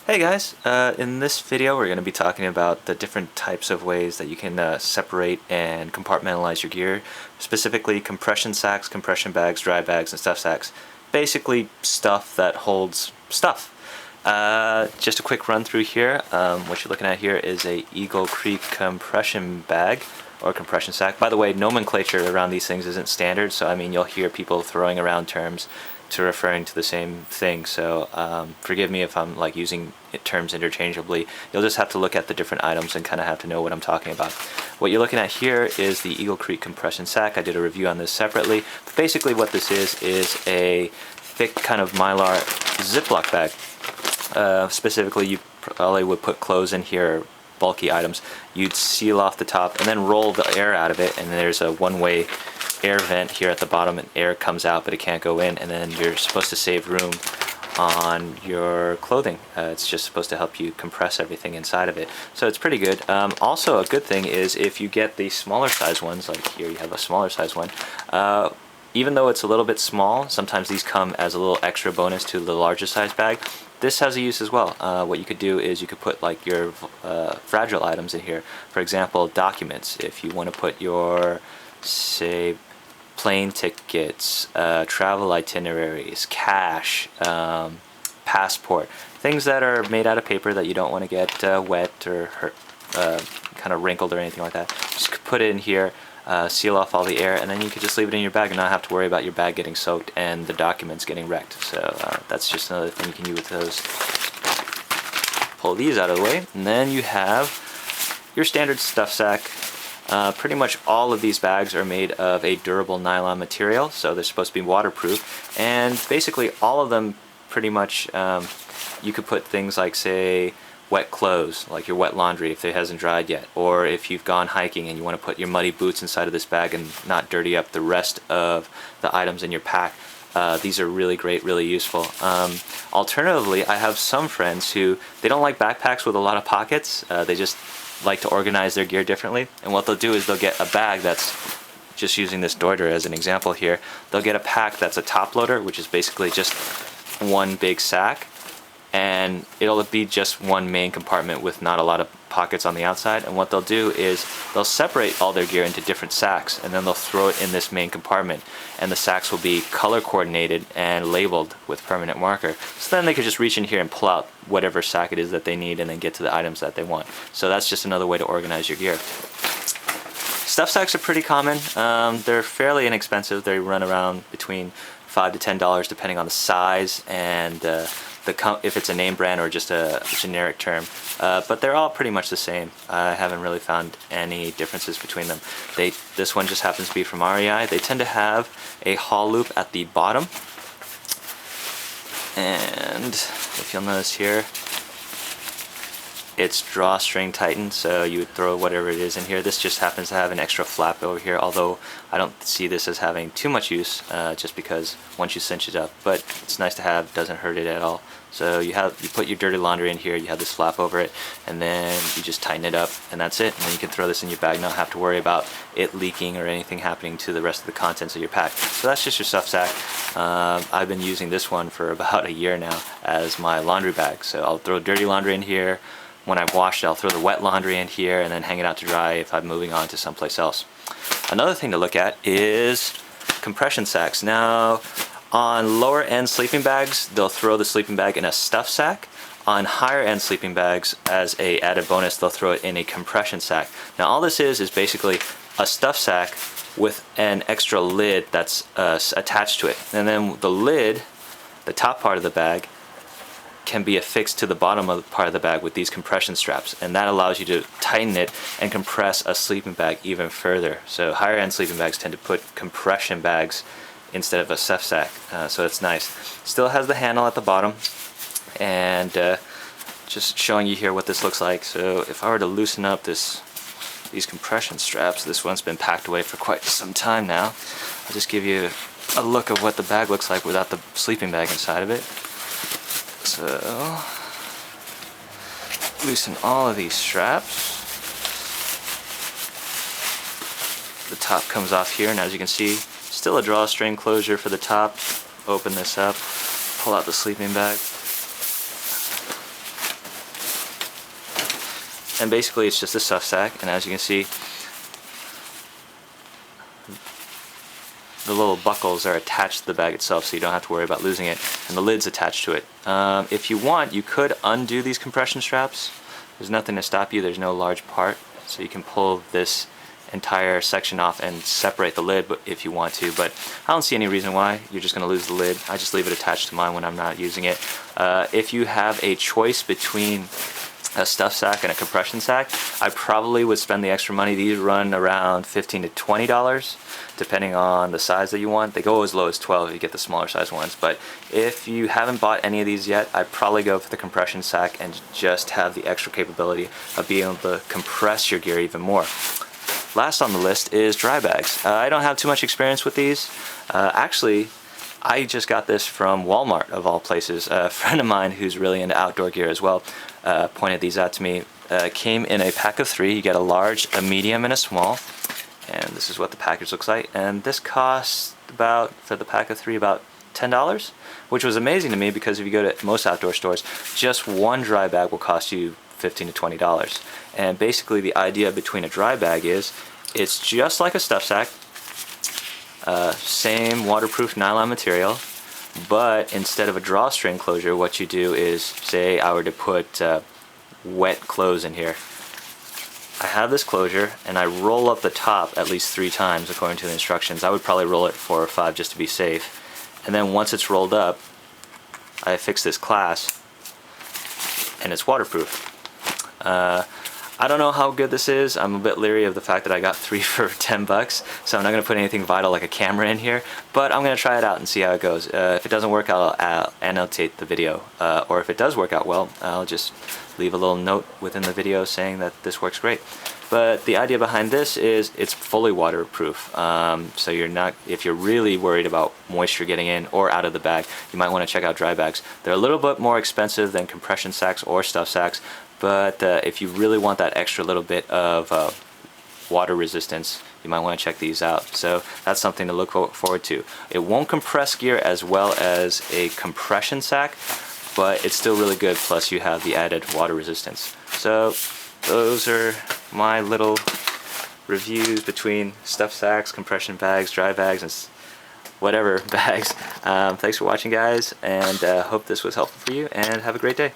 Hey guys, in this video we're going to be talking about the different types of ways that you can separate and compartmentalize your gear, specifically compression sacks, compression bags, dry bags, and stuff sacks. Basically stuff that holds stuff. Just a quick run through here. What you're looking at here is a Eagle Creek compression bag or compression sack. By the way, nomenclature around these things isn't standard, so I mean you'll hear people throwing around terms to referring to the same thing, so forgive me if I'm like using terms interchangeably. You'll just have to look at the different items and kind of have to know what I'm talking about. What you're looking at here is the Eagle Creek compression sack. I did a review on this separately, but basically what this is a thick kind of Mylar Ziploc bag. Specifically, you probably would put clothes in here, bulky items. You'd seal off the top and then roll the air out of it, and there's a one-way air vent here at the bottom, and air comes out but it can't go in, and then you're supposed to save room on your clothing. It's just supposed to help you compress everything inside of it, so it's pretty good. Also, a good thing is if you get the smaller size ones, like here you have a smaller size one, even though it's a little bit small, sometimes these come as a little extra bonus to the larger size bag. This has a use as well. What you could do is you could put like your fragile items in here. For example, documents. If you want to put your, say, plane tickets, travel itineraries, cash, passport, things that are made out of paper that you don't want to get wet or hurt, kind of wrinkled or anything like that. Just put it in here, seal off all the air, and then you could just leave it in your bag and not have to worry about your bag getting soaked and the documents getting wrecked. So that's just another thing you can do with those. Pull these out of the way, and then you have your standard stuff sack. Pretty much all of these bags are made of a durable nylon material, so they're supposed to be waterproof, and basically all of them pretty much you could put things like, say, wet clothes, like your wet laundry if it hasn't dried yet, or if you've gone hiking and you want to put your muddy boots inside of this bag and not dirty up the rest of the items in your pack. These are really great, really useful. Alternatively, I have some friends who, they don't like backpacks with a lot of pockets. They just like to organize their gear differently, and what they'll do is they'll get a bag that's, just using this Deuter as an example here, they'll get a pack that's a top loader, which is basically just one big sack, and it'll be just one main compartment with not a lot of pockets on the outside. And what they'll do is they'll separate all their gear into different sacks, and then they'll throw it in this main compartment, and the sacks will be color coordinated and labeled with permanent marker, so then they could just reach in here and pull out whatever sack it is that they need and then get to the items that they want. So that's just another way to organize your gear. Stuff sacks are pretty common. They're fairly inexpensive. They run around between $5 to $10 depending on the size and if it's a name brand or just a generic term, but they're all pretty much the same. I haven't really found any differences between them. This one just happens to be from REI. They tend to have a haul loop at the bottom, and if you'll notice here, it's drawstring tightened, so you would throw whatever it is in here. This just happens to have an extra flap over here, although I don't see this as having too much use, just because once you cinch it up, but it's nice to have, doesn't hurt it at all. So you put your dirty laundry in here, you have this flap over it, and then you just tighten it up, and that's it. And then you can throw this in your bag, not have to worry about it leaking or anything happening to the rest of the contents of your pack. So that's just your stuff sack. I've been using this one for about a year now as my laundry bag. So I'll throw dirty laundry in here. When I've washed it, I'll throw the wet laundry in here and then hang it out to dry if I'm moving on to someplace else. Another thing to look at is compression sacks. Now, on lower end sleeping bags, they'll throw the sleeping bag in a stuff sack. On higher end sleeping bags, as a added bonus, they'll throw it in a compression sack. Now all this is basically a stuff sack with an extra lid that's attached to it. And then the lid, the top part of the bag, can be affixed to the bottom of the part of the bag with these compression straps, and that allows you to tighten it and compress a sleeping bag even further. So higher end sleeping bags tend to put compression bags instead of a stuff sack, so it's nice. Still has the handle at the bottom, and just showing you here what this looks like. So if I were to loosen up these compression straps, this one's been packed away for quite some time now. I'll just give you a look of what the bag looks like without the sleeping bag inside of it. So, loosen all of these straps. The top comes off here, and as you can see, still a drawstring closure for the top. Open this up, pull out the sleeping bag, And basically it's just a stuff sack, and as you can see, the little buckles are attached to the bag itself, so you don't have to worry about losing it, and the lid's attached to it. If you want, you could undo these compression straps. There's nothing to stop you, there's no large part, so you can pull this entire section off and separate the lid if you want to, but I don't see any reason why. You're just going to lose the lid. I just leave it attached to mine when I'm not using it. If you have a choice between a stuff sack and a compression sack, I probably would spend the extra money. These run around $15 to $20 depending on the size that you want. They go as low as 12 if you get the smaller size ones, but if you haven't bought any of these yet, I'd probably go for the compression sack and just have the extra capability of being able to compress your gear even more. Last on the list is dry bags. I don't have too much experience with these. Actually, I just got this from Walmart of all places. A friend of mine who's really into outdoor gear as well pointed these out to me. Came in a pack of 3. You get a large, a medium, and a small. And this is what the package looks like. And this costs about, for the pack of 3, about $10, which was amazing to me because if you go to most outdoor stores, just one dry bag will cost you $15 to $20. And basically the idea between a dry bag is it's just like a stuff sack, same waterproof nylon material, but instead of a drawstring closure, what you do is, say I were to put wet clothes in here, I have this closure and I roll up the top at least 3 times according to the instructions. I would probably roll it 4 or 5 just to be safe, and then once it's rolled up I fix this clasp and it's waterproof. I don't know how good this is. I'm a bit leery of the fact that I got 3 for $10, so I'm not going to put anything vital like a camera in here, but I'm going to try it out and see how it goes. If it doesn't work out, I'll annotate the video, or if it does work out well, I'll just leave a little note within the video saying that this works great. But the idea behind this is it's fully waterproof, so you're not, if you're really worried about moisture getting in or out of the bag, you might want to check out dry bags. They're a little bit more expensive than compression sacks or stuff sacks, but if you really want that extra little bit of water resistance, you might want to check these out. So that's something to look forward to. It won't compress gear as well as a compression sack, but it's still really good, plus you have the added water resistance. So those are my little reviews between stuff sacks, compression bags, dry bags, and whatever bags. Thanks for watching, guys, and hope this was helpful for you, and have a great day.